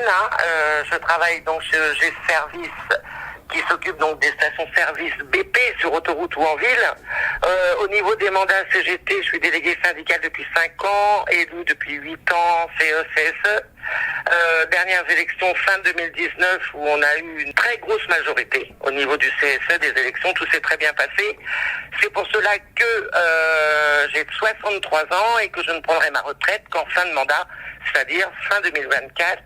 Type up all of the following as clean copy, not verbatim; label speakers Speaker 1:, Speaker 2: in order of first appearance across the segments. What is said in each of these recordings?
Speaker 1: hein. Je travaille donc chez EG Service, qui s'occupe donc des stations-service BP sur autoroute ou en ville. Au niveau des mandats CGT, je suis délégué syndical depuis 5 ans, élu depuis 8 ans CE-CSE. Dernières élections fin 2019 où on a eu une très grosse majorité au niveau du CSE des élections, tout s'est très bien passé. C'est pour cela que j'ai 63 ans et que je ne prendrai ma retraite qu'en fin de mandat, c'est-à-dire fin 2024.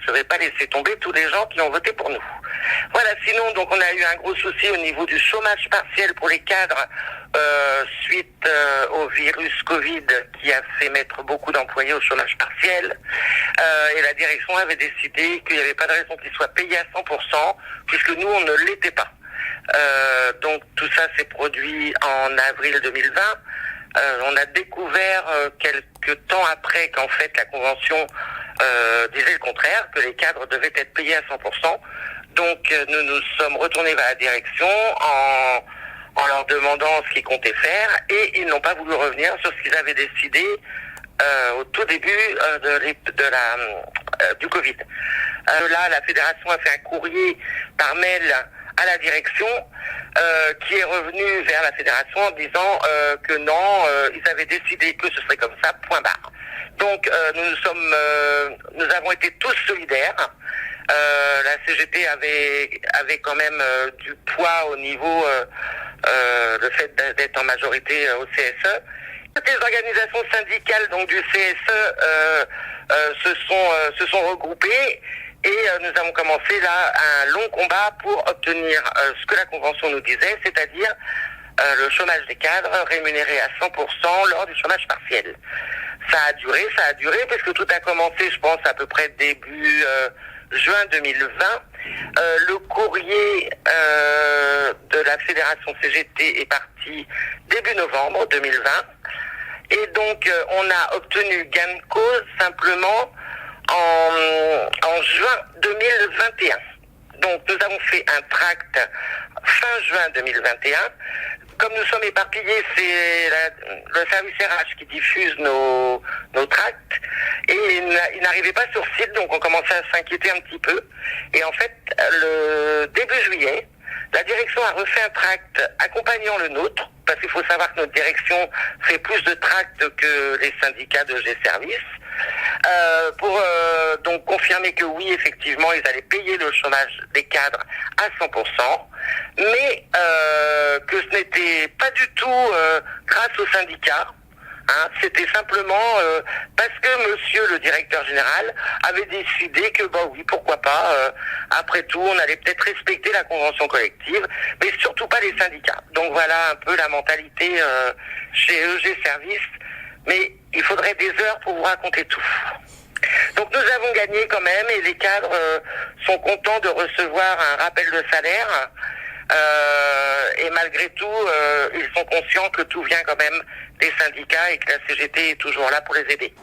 Speaker 1: Je ne vais pas laisser tomber tous les gens qui ont voté pour nous. Voilà, sinon, donc on a eu un gros souci au niveau du chômage partiel pour les cadres suite au virus Covid qui a fait mettre beaucoup d'employés au chômage partiel. Et la direction avait décidé qu'il n'y avait pas de raison qu'ils soient payés à 100% puisque nous, on ne l'était pas. Donc tout ça s'est produit en avril 2020. On a découvert quelques temps après qu'en fait la convention disait le contraire, que les cadres devaient être payés à 100%. Donc nous nous sommes retournés vers la direction en leur demandant ce qu'ils comptaient faire et ils n'ont pas voulu revenir sur ce qu'ils avaient décidé au tout début du Covid. Là, la fédération a fait un courrier par mail à la direction qui est revenu vers la fédération en disant que non, ils avaient décidé que ce serait comme ça, point barre. Donc nous avons été tous solidaires. La CGT avait quand même du poids au niveau le fait d'être en majorité au CSE. Toutes les organisations syndicales donc du CSE se sont regroupées et nous avons commencé là un long combat pour obtenir ce que la convention nous disait, c'est-à-dire le chômage des cadres rémunéré à 100% lors du chômage partiel. Ça a duré, parce que tout a commencé, je pense, à peu près début juin 2020. Le courrier de la fédération CGT est parti début novembre 2020. Et donc, on a obtenu gain de cause simplement en juin 2021. Donc, nous avons fait un tract fin juin 2021. Comme nous sommes éparpillés, c'est le service RH qui diffuse nos tracts et il n'arrivait pas sur site, donc on commençait à s'inquiéter un petit peu. Et en fait, le début juillet, la direction a refait un tract accompagnant le nôtre, parce qu'il faut savoir que notre direction fait plus de tracts que les syndicats de G-Service, pour donc confirmer que oui, effectivement, ils allaient payer le chômage des cadres à 100%, mais que ce n'était pas du tout grâce aux syndicats. Hein, c'était simplement parce que monsieur le directeur général avait décidé que oui, pourquoi pas, après tout on allait peut-être respecter la convention collective, mais surtout pas les syndicats. Donc voilà un peu la mentalité chez EG Service, mais il faudrait des heures pour vous raconter tout. Donc nous avons gagné quand même et les cadres sont contents de recevoir un rappel de salaire. Et malgré tout, ils sont conscients que tout vient quand même des syndicats et que la CGT est toujours là pour les aider.